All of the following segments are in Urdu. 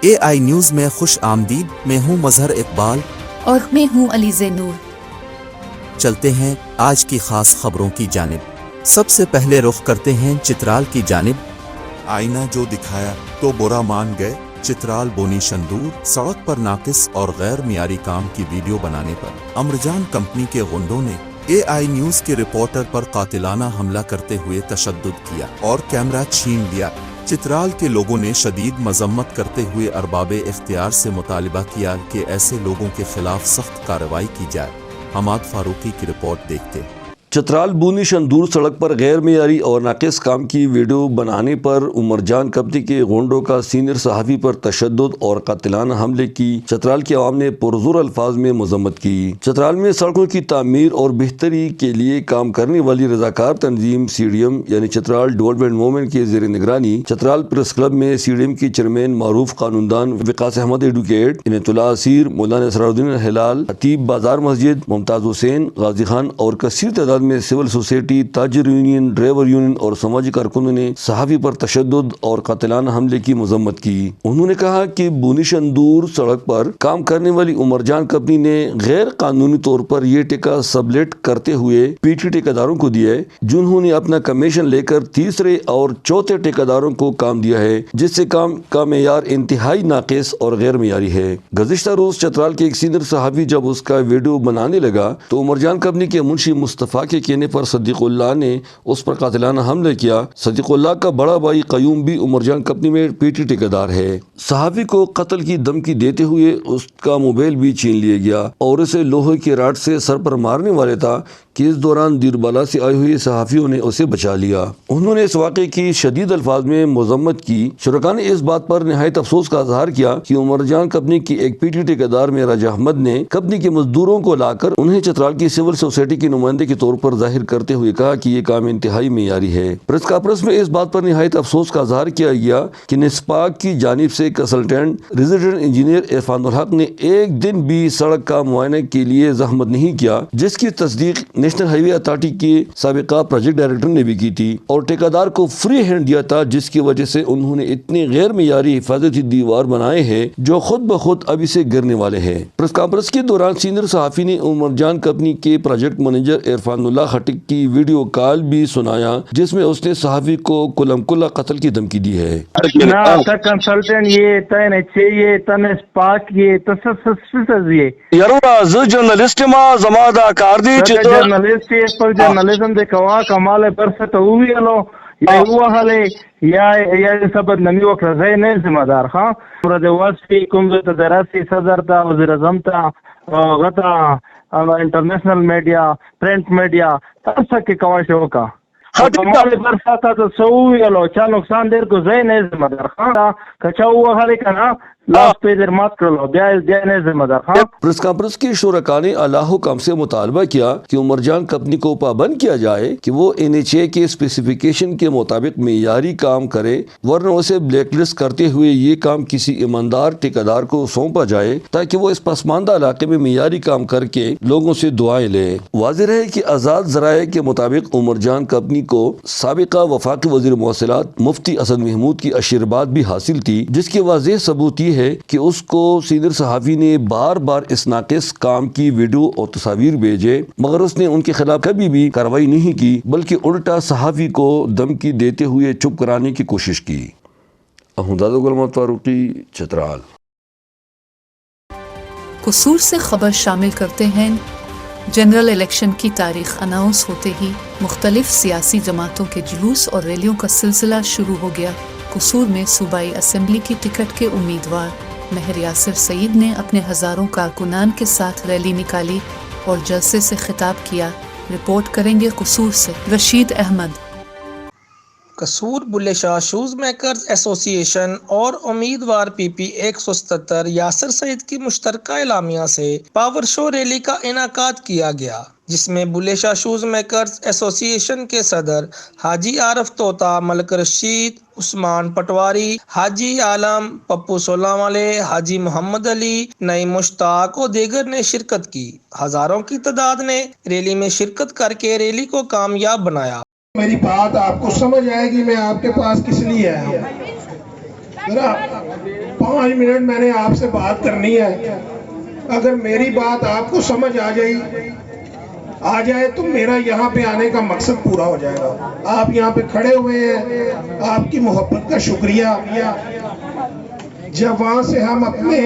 AI نیوز میں خوش آمدید۔ میں ہوں مظہر اقبال اور میں ہوں علیزہ نور۔ چلتے ہیں آج کی خاص خبروں کی جانب۔ سب سے پہلے رخ کرتے ہیں چترال کی جانب۔ آئینہ جو دکھایا تو برا مان گئے، چترال بونی شندور سڑک پر ناقص اور غیر معیاری کام کی ویڈیو بنانے پر امرجان کمپنی کے غنڈوں نے AI نیوز کے رپورٹر پر قاتلانہ حملہ کرتے ہوئے تشدد کیا اور کیمرہ چھین لیا۔ چترال کے لوگوں نے شدید مذمت کرتے ہوئے ارباب اختیار سے مطالبہ کیا کہ ایسے لوگوں کے خلاف سخت کارروائی کی جائے۔ حماد فاروقی کی رپورٹ دیکھتے ہیں۔ چترال بونی شندور سڑک پر غیر معیاری اور ناقص کام کی ویڈیو بنانے پر عمرجان کمپنی کے غنڈوں کا سینئر صحافی پر تشدد اور قاتلانہ حملے کی چترال کی عوام نے پرزور الفاظ میں مذمت کی۔ چترال میں سڑکوں کی تعمیر اور بہتری کے لیے کام کرنے والی رضاکار تنظیم CDM یعنی چترال ڈیولپمنٹ موومنٹ کے زیر نگرانی چترال پریس کلب میں CDM کی چیئرمین معروف قانوندان وقاص احمد ایڈوکیٹ، عنایت اللہ اسیر، مولانا اسرار الدین ہلال، خطیب بازار مسجد ممتاز حسین، غازی خان اور کثیر تعداد میں سول سوسائٹی، تاجر یونین، ڈرائیور یونین اور سماجی کارکنوں نے صحافی پر تشدد اور قاتلانہ حملے کی مذمت کی۔ انہوں نے کہا کہ بونی شندور سڑک پر کام کرنے والی عمرجان کمپنی نے غیر قانونی طور پر یہ ٹھیکہ سبلیٹ کرتے ہوئے PT ٹھیکیداروں کو دیا ہے، جنہوں نے اپنا کمیشن لے کر تیسرے اور چوتھے ٹھیکیداروں کو کام دیا ہے، جس سے کام کا معیار انتہائی ناقص اور غیر معیاری ہے۔ گزشتہ روز چترال کے ایک سینئر صحافی جب اس کا ویڈیو بنانے لگا تو عمرجان کمپنی کے منشی مصطفیٰ کے کہنے پر صدیق اللہ نے اس پر قاتلانہ حملہ کیا۔ صدیق اللہ کا بڑا بھائی قیوم بھی عمرجان کمپنی میں PT ٹھیکیدار ہے۔ صحافی کو قتل کی دھمکی دیتے ہوئے اس کا موبائل بھی چھین لیا گیا اور اسے لوہے کی راڈ سے سر پر مارنے والا تھا کہ اس دوران دیر بالا سے آئے ہوئے صحافیوں نے اسے بچا لیا۔ انہوں نے اس واقعے کی شدید الفاظ میں مذمت کی۔ شرکاء نے اس بات پر نہایت افسوس کا اظہار کیا کہ عمرجان کمپنی کی ایک PT ٹھیکیدار معراج احمد نے کمپنی کے مزدوروں کو لا کر انہیں چترال کی سول سوسائٹی کے نمائندے کے طور پر ظاہر کرتے ہوئے کہا کہ یہ کام انتہائی معیاری ہے۔ پریس کانفرنس میں اس بات پر نہایت افسوس کا اظہار کیا گیا کہ نسپاک کی جانب سے کنسلٹنٹ ریزیڈنٹ انجینئر عرفان الحق نے ایک دن بھی سڑک کا معائنہ کے لیے زحمت نہیں کیا، جس کی تصدیق نیشنل ہائی وے اتھارٹی کے سابقہ پروجیکٹ ڈائریکٹر نے بھی کی تھی، اور ٹھیکیدار کو فری ہینڈ دیا تھا، جس کی وجہ سے انہوں نے اتنے غیر معیاری حفاظتی دیوار بنائے ہیں جو خود بخود ابھی سے گرنے والے ہیں۔ پریس کانفرنس کے دوران سینئر صحافی نے عمرجان کمپنی کے پروجیکٹ مینیجر عرفان اللہ خٹک کی ویڈیو کال بھی سنایا، جس میں اس نے صحافی کو کلم کلا قتل کی دھمکی دی ہے۔ کنسلٹنٹ یہ تن چاہیے تن پاک یہ تسسس یہ یارو ز جرنلسٹ ما زما دا کار دی چې جرنلسٹ یہ پر جرنلزم دے کوا کمال برسته ویلو یا هو حاله یا سبب نمی وکړه زه نه ذمہ دار ها پر د واسطي کوم ته دراسي صدر تا وزیر اعظم تا غتا انٹرنیشنل میڈیا پرنٹ میڈیا تاسو کې کوا شو کا کمال برسته تو سو ویلو چا نقصان دیر کو زه نه ذمہ دار ها کچا هو حاله کنا لاس پہ درمات کر لو دیا ذمہ دار۔ پریس کانفرنس کے شرکاء نے اعلیٰ حکام سے مطالبہ کیا کہ عمرجان کمپنی کو پابند کیا جائے کہ وہ NHA کے اسپیسیفیکیشن کے مطابق معیاری کام کرے، ورنہ اسے بلیک لسٹ کرتے ہوئے یہ کام کسی ایماندار ٹھیکیدار کو سونپا جائے تاکہ وہ اس پسماندہ علاقے میں معیاری کام کر کے لوگوں سے دعائیں لے۔ واضح رہے کہ آزاد ذرائع کے مطابق عمرجان کمپنی کو سابقہ وفاقی وزیر مواصلات مفتی اسد محمود کی آشیرواد بھی حاصل تھی، جس کی واضح ثبوت یہ ہے کہ اس کو سینئر صحافی نے بار بار اس ناقص کام کی ویڈیو اور تصاویر بھیجے، مگر اس نے ان کے خلاف کبھی بھی کارروائی نہیں کی، بلکہ الٹا صحافی کو دھمکی دیتے ہوئے چپ کرانے کی کوشش کی۔ حماد فاروقی، چترال۔ قصور سے خبر شامل کرتے ہیں۔ جنرل الیکشن کی تاریخ اناؤنس ہوتے ہی مختلف سیاسی جماعتوں کے جلوس اور ریلیوں کا سلسلہ شروع ہو گیا۔ قصور میں صوبائی اسمبلی کی ٹکٹ کے امیدوار مہر یاسر سعید نے اپنے ہزاروں کارکنان کے ساتھ ریلی نکالی اور جلسے سے خطاب کیا۔ رپورٹ کریں گے قصور سے رشید احمد۔ قصور بلے شاہ شوز میکرز ایسوسی ایشن اور امیدوار PP 177 یاسر سعید کی مشترکہ اعلامیہ سے پاور شو ریلی کا انعقاد کیا گیا، جس میں بلے شاہ شوز میکرز ایسوسی ایشن کے صدر حاجی عارف طوطا، ملک رشید، عثمان پٹواری، حاجی عالم، پپو سولہ والے، حاجی محمد علی، نعیم مشتاق اور دیگر نے شرکت کی۔ ہزاروں کی تعداد نے ریلی میں شرکت کر کے ریلی کو کامیاب بنایا۔ میری بات آپ کو سمجھ آئے گی میں آپ کے پاس کس لیے آیا ہوں۔ ذرا 5 منٹ میں نے آپ سے بات کرنی ہے. اگر میری بات آپ کو سمجھ آ جائے تو میرا یہاں پہ آنے کا مقصد پورا ہو جائے گا. آپ یہاں پہ کھڑے ہوئے ہیں, آپ کی محبت کا شکریہ. جب وہاں سے ہم اپنے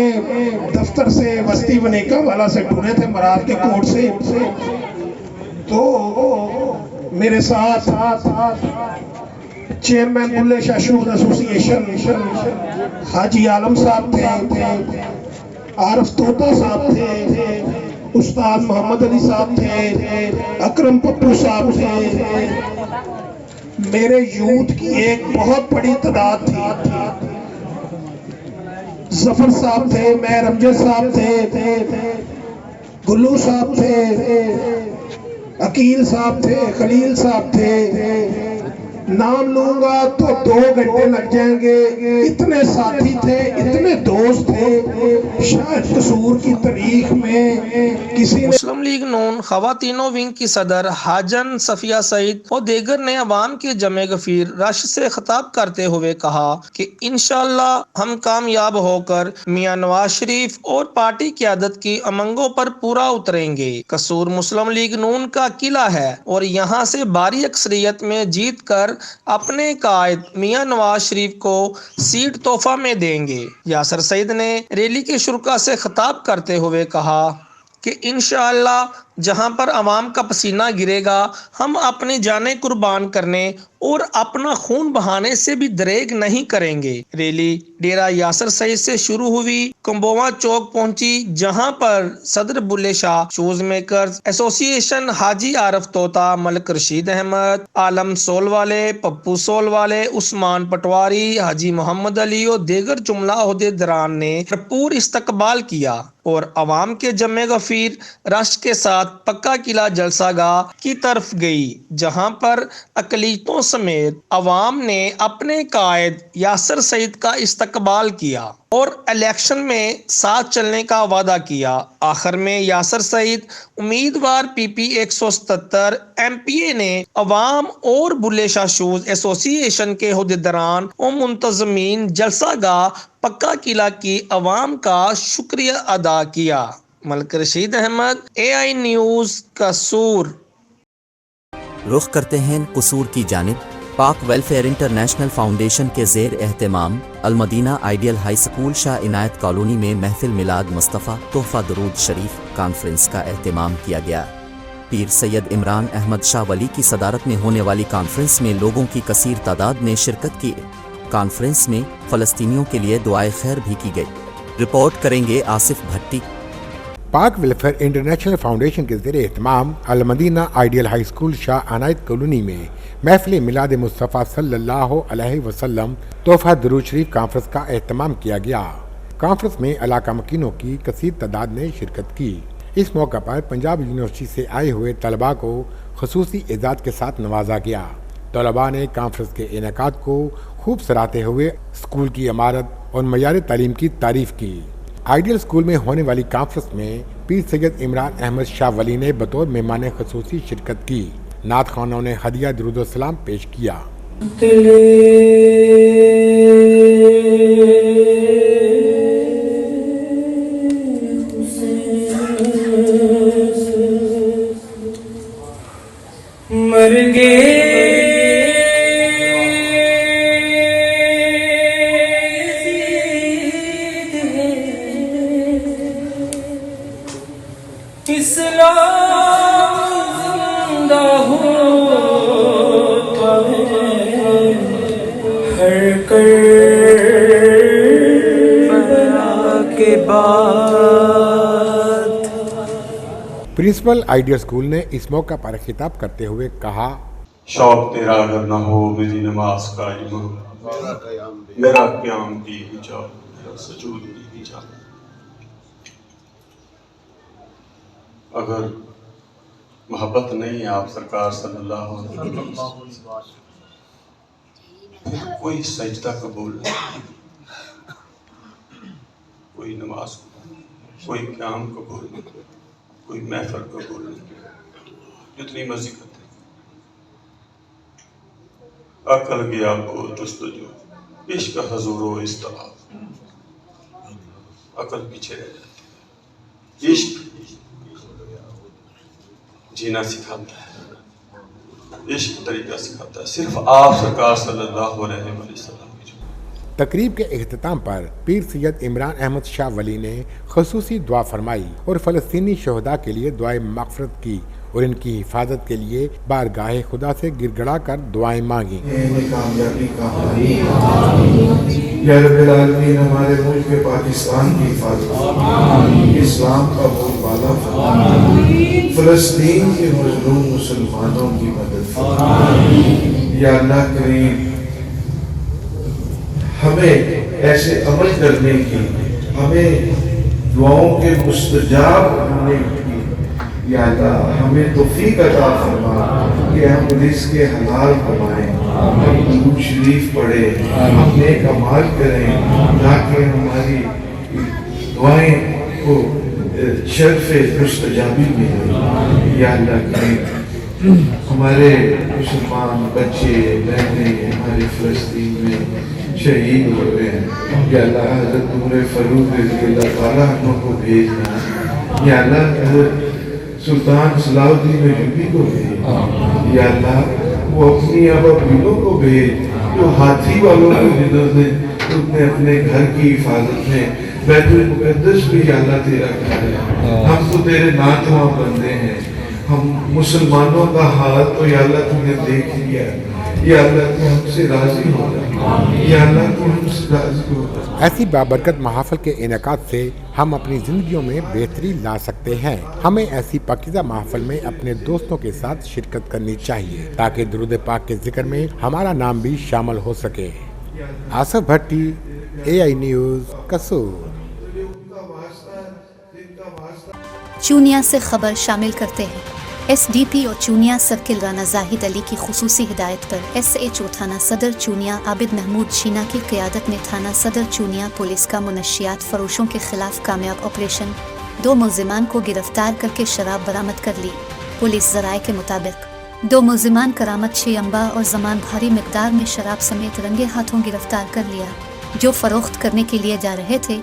دفتر سے وسطی ونیکا والا سے ٹورے تھے مراد کے کوٹ سے, تو میرے ساتھ چیئرمین بلے شاہ شوز ایسوسی ایشن حاجی عالم صاحب تھے, عارف طوطا صاحب تھے, استاد محمد علی صاحب تھے, اکرم پپو صاحب تھے. میرے یوتھ کی ایک بہت بڑی تعداد تھی. ظفر صاحب تھے, مہر امجد صاحب تھے, گلو صاحب تھے, عقیل صاحب تھے, خلیل صاحب تھے. نام لوں گا تو 2 گھنٹے لگ جائیں گے. اتنے ساتھی تھے, اتنے دوست تھے, شاید قصور کی تاریخ میں کسی نے. مسلم لیگ نون خواتینوں ونگ کی صدر حاجن صفیہ سعید اور دیگر نے عوام کے جمع غفیر رش سے خطاب کرتے ہوئے کہا کہ انشاءاللہ ہم کامیاب ہو کر میاں نواز شریف اور پارٹی قیادت کی امنگوں پر پورا اتریں گے. قصور مسلم لیگ نون کا قلعہ ہے اور یہاں سے بھاری اکثریت میں جیت کر اپنے قائد میاں نواز شریف کو سیٹ تحفہ میں دیں گے. یاسر سعید نے ریلی کے شرکا سے خطاب کرتے ہوئے کہا کہ انشاءاللہ جہاں پر عوام کا پسینہ گرے گا ہم اپنی جانیں قربان کرنے اور اپنا خون بہانے سے بھی دریغ نہیں کریں گے. ریلی ڈیرہ یاسر سعید سے شروع ہوئی, کمبوواں چوک پہنچی, جہاں پر صدر بلے شاہ شوز میکرز ایسوسی ایشن حاجی عارف طوطا, ملک رشید احمد, عالم سول والے, پپو سول والے, عثمان پٹواری, حاجی محمد علی اور دیگر جملہ عہدیداران نے بھرپور استقبال کیا اور عوام کے جمع غفیر رش کے ساتھ پکا قلعہ جلسہ گاہ کی طرف گئی, جہاں پر اقلیتوں سمیت عوام نے اپنے قائد یاسر سعید کا استقبال کیا اور الیکشن میں ساتھ چلنے کا وعدہ کیا. آخر میں یاسر سعید امیدوار PP 177 MPA نے عوام اور بلے شاہ شوز ایسوسی ایشن کے عہدیداران اور منتظمین جلسہ گاہ پکا قلعہ کی عوام کا شکریہ ادا کیا. ملک رشید احمد, AI نیوز, قصور. رخ کرتے ہیں قصور کی جانب. پاک ویلفیئر انٹرنیشنل فاؤنڈیشن کے زیر اہتمام المدینہ آئیڈیل ہائی سکول شاہ عنایت کالونی میں محفل میلاد مصطفیٰ تحفہ درود شریف کانفرنس کا اہتمام کیا گیا. پیر سید عمران احمد شاہ ولی کی صدارت میں ہونے والی کانفرنس میں لوگوں کی کثیر تعداد نے شرکت کی. کانفرنس میں فلسطینیوں کے لیے دعائے خیر بھی کی گئی. رپورٹ کریں گے آصف بھٹی. پاک ویلفیئر انٹرنیشنل فاؤنڈیشن کے زیر اہتمام المدینہ آئیڈیل ہائی سکول شاہ عنایت کالونی میں محفل میلاد مصطفیٰ صلی اللہ علیہ وسلم تحفہ درود شریف کانفرنس کا اہتمام کیا گیا. کانفرنس میں علاقہ مکینوں کی کثیر تعداد نے شرکت کی. اس موقع پر پنجاب یونیورسٹی سے آئے ہوئے طلباء کو خصوصی اعزاز کے ساتھ نوازا گیا. طلباء نے کانفرنس کے انعقاد کو خوب سراہتے ہوئے اسکول کی عمارت اور معیار تعلیم کی تعریف کی. آئیڈیل اسکول میں ہونے والی کانفرنس میں پیر سید عمران احمد شاہ ولی نے بطور مہمان خصوصی شرکت کی. نعت خوانوں نے ہدیہ درود و سلام پیش کیا. پرنسپل آئیڈیل اسکول نے اس موقع پر خطاب کرتے ہوئے کہا, شوق تیرا اگر نہ ہو میری نماز قائم ہو, میرا قیام دی ہی جاؤ, میرا سجود دی ہی جاؤ. اگر محبت نہیں ہے آپ سرکار صلی اللہ علیہ وسلم, پھر کوئی سجدہ قبول نہیں, کوئی نماز قبول, کوئی قیام قبول نہیں, کوئی محفل قبول نہیں, جتنی مرضی کرتے. عقل گیا ہو جستجو, عشق حضور و استحاب, عقل پیچھے رہ جاتی ہے. عشق جینا سکھاتا ہے, عشق طریقہ سکھاتا ہے, صرف آپ سرکار صلی اللہ علیہ وسلم. تقریب کے اختتام پر پیر سید عمران احمد شاہ ولی نے خصوصی دعا فرمائی اور فلسطینی شہداء کے لیے دعائیں مغفرت کی اور ان کی حفاظت کے لیے بارگاہ خدا سے گر گڑا کر دعائیں مانگیں. کامیابی کا یا رب العالمین ہمارے ملک پاکستان کی حفاظت, اسلام کا بول بالا فرما, فلسطین کے مظلوم مسلمانوں کی مدد فرما. یا اللہ کریم ہمیں ایسے عمل کرنے کی, ہمیں دعاؤں کے مستجاب ہونے کی یا اللہ ہمیں توفیق عطا فرما کہ ہم رزق کے حلال کمائیں, ہم درود شریف پڑھیں, ہم نیک اعمال کریں تاکہ ہماری دعائیں کو شرف مستجابی ملے. یا اللہ کریم ہمارے مسلمان بچے بہنیں ہمارے فلسطین میں شہید ہو رہے ہیں, یا اللہ حضرت عمر فاروق رضی اللہ تعالیٰ عنہ کو بھیجنا, یا اللہ حضرت سلطان صلاح الدین ایوبی کو بھیج, یا اللہ وہ اپنی ابابیلوں کو بھیج جو ہاتھی والوں کو جنہوں نے اپنے گھر کی حفاظت میں بیت المقدس بھی یا اللہ تیرا گھر ہے, ہم تو تیرے ناتواں بندے ہیں, ہم مسلمانوں کا حال تو یا اللہ تم نے دیکھ لیا, یا اللہ تو ہم سے راضی ہو جا, یا اللہ تو ہم سے راضی ہو جا. ایسی بابرکت محافل کے انعقاد سے ہم اپنی زندگیوں میں بہتری لا سکتے ہیں. ہمیں ایسی پاکیزہ محافل میں اپنے دوستوں کے ساتھ شرکت کرنی چاہیے تاکہ درود پاک کے ذکر میں ہمارا نام بھی شامل ہو سکے. آصف بھٹی, AI نیوز, قصور. چونیا سے خبر شامل کرتے ہیں. SDP اور چونیا سرکل رانا زاہد علی کی خصوصی ہدایت پر SHO تھانہ صدر چونیا عابد محمود شینا کی قیادت میں تھانہ صدر چونیا پولیس کا منشیات فروشوں کے خلاف کامیاب آپریشن, 2 ملزمان کو گرفتار کر کے شراب برآمد کر لی. پولیس ذرائع کے مطابق 2 ملزمان کرامت 6 انبا اور زمان بھاری مقدار میں شراب سمیت رنگے ہاتھوں گرفتار کر لیا, جو فروخت کرنے کے لیے جا رہے تھے.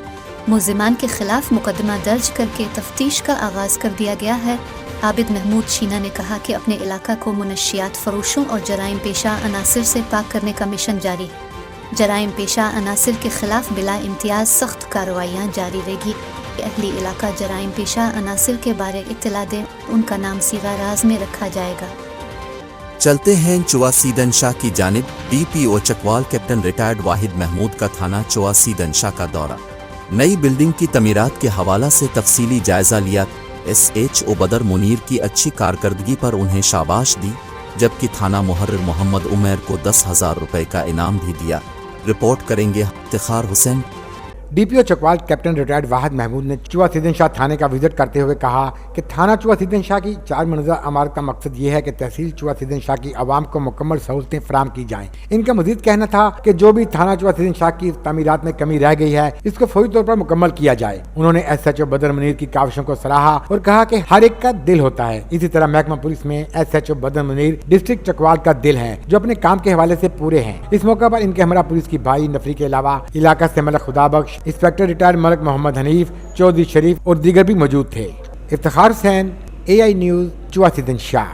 ملزمان کے خلاف مقدمہ درج کر کے تفتیش کا آغاز کر دیا گیا ہے. عابد محمود شینا نے کہا کہ اپنے علاقہ کو منشیات فروشوں اور جرائم پیشہ عناصر سے پاک کرنے کا مشن جاری ہے. جرائم پیشہ عناصر کے خلاف بلا امتیاز سخت کارروائیاں جاری رہے گی. اہلی علاقہ جرائم پیشہ عناصر کے بارے اطلاع دیں, ان کا نام سیرہ راز میں رکھا جائے گا. چلتے ہیں چوا سیدن شاہ کی جانب. DPO چکوال کیپٹن ریٹائرڈ واحد محمود کا تھانہ چوا سیدن شاہ کا دورہ. نئی بلڈنگ کی تعمیرات کے حوالہ سے تفصیلی جائزہ لیا. SHO بدر منیر کی اچھی کارکردگی پر انہیں شاباش دی, جبکہ تھانہ محرر محمد عمیر کو 10,000 روپے کا انعام بھی دیا. رپورٹ کریں گے افتخار حسین. DPO چکوال کیپٹن ریٹائرڈ واحد محمود نے چوا سیدن شاہ تھانے کا وزٹ کرتے ہوئے کہا کہ تھانہ چوا سیدن شاہ کی 4 منزلہ عمارت کا مقصد یہ ہے کہ تحصیل چوا سیدن شاہ کی عوام کو مکمل سہولتیں فراہم کی جائیں. ان کا مزید کہنا تھا کہ جو بھی تھانہ چوا سیدن شاہ کی تعمیرات میں کمی رہ گئی ہے اس کو فوری طور پر مکمل کیا جائے. انہوں نے SHO بدر منیر کی کاوشوں کو سراہا اور کہا کہ ہر ایک کا دل ہوتا ہے. اسی طرح محکمہ پولیس میں SHO بدر منیر ڈسٹرکٹ چکوال کا دل ہے, جو اپنے کام کے حوالے سے پورے ہیں. اس موقع پر ان کے ہمراہ پولیس کی بھائی نفری کے علاوہ علاقہ سے ملک خدا بخش, انسپکٹر ریٹائرڈ ملک محمد حنیف, چودھری شریف اور دیگر بھی موجود تھے. افتخار حسین, AI نیوز, چوا سیدن شاہ.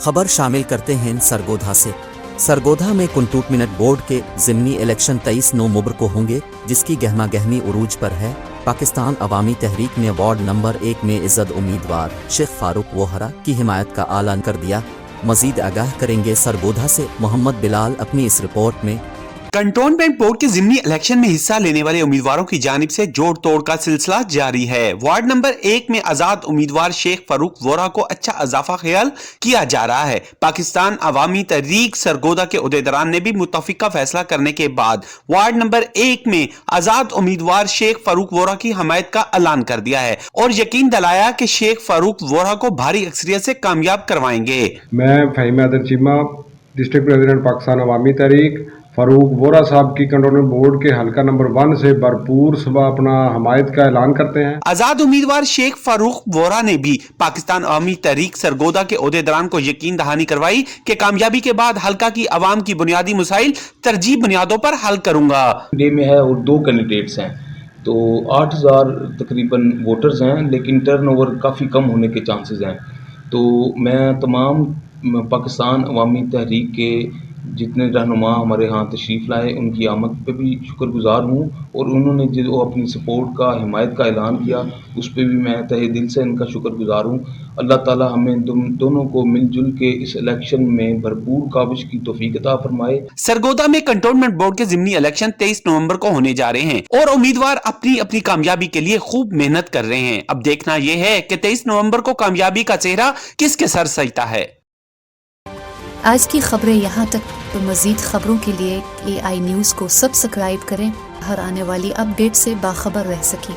خبر شامل کرتے ہیں سرگودھا سے. سرگودھا میں کنٹونمنٹ بورڈ کے ضمنی الیکشن 23 نومبر کو ہوں گے, جس کی گہما گہمی عروج پر ہے. پاکستان عوامی تحریک نے وارڈ نمبر 1 میں عزت امیدوار شیخ فاروق وہرا کی حمایت کا اعلان کر دیا. مزید آگاہ کریں گے سرگودھا سے محمد بلال اپنی اس رپورٹ میں. کنٹونمنٹ بورڈ کے ضمنی الیکشن میں حصہ لینے والے امیدواروں کی جانب سے جوڑ توڑ کا سلسلہ جاری ہے. وارڈ نمبر 1 میں آزاد امیدوار شیخ فاروق وورا کو اچھا اضافہ خیال کیا جا رہا ہے. پاکستان عوامی تحریک سرگودھا کے عہدیداران نے بھی متفقہ فیصلہ کرنے کے بعد وارڈ نمبر 1 میں آزاد امیدوار شیخ فاروق وورا کی حمایت کا اعلان کر دیا ہے اور یقین دلایا کہ شیخ فاروق وورا کو بھاری اکثریت سے کامیاب کروائیں گے. میں فہیم حیدر چیمہ, ڈسٹرکٹ پریزیڈنٹ پاکستان عوامی تحریک, فاروق وورا صاحب کی کنٹونمنٹ بورڈ کے حلقہ نمبر 1 سے بھرپور صبح اپنا حمایت کا اعلان کرتے ہیں. آزاد امیدوار شیخ فاروق وورا نے بھی پاکستان عوامی تحریک سرگودھا کے عہدیداران کو یقین دہانی کروائی کہ کامیابی کے بعد حلقہ کی عوام کی بنیادی مسائل ترجیح بنیادوں پر حل کروں گا. ڈے میں ہے اور 2 کینڈیڈیٹس ہیں. تو 8,000 تقریباً ووٹرز ہیں، لیکن ٹرن اوور کافی کم ہونے کے چانسز ہیں. تو میں تمام پاکستان عوامی تحریک کے جتنے رہنما ہمارے ہاں تشریف لائے ان کی آمد پہ بھی شکر گزار ہوں، اور انہوں نے جو اپنی سپورٹ کا، حمایت کا اعلان کیا، اس پہ بھی میں تہہ دل سے ان کا شکر گزار ہوں. اللہ تعالی ہمیں دونوں کو مل جل کے اس الیکشن میں بھرپور کاوش کی توفیق عطا فرمائے. سرگودا میں کنٹونمنٹ بورڈ کے ضمنی الیکشن 23 نومبر کو ہونے جا رہے ہیں اور امیدوار اپنی اپنی کامیابی کے لیے خوب محنت کر رہے ہیں. اب دیکھنا یہ ہے کہ 23 نومبر کو کامیابی کا چہرہ کس کے سر سجتا ہے. آج کی خبریں یہاں تک. تو مزید خبروں کے لیے AI نیوز کو سبسکرائب کریں، ہر آنے والی اپ ڈیٹ سے باخبر رہ سکیں.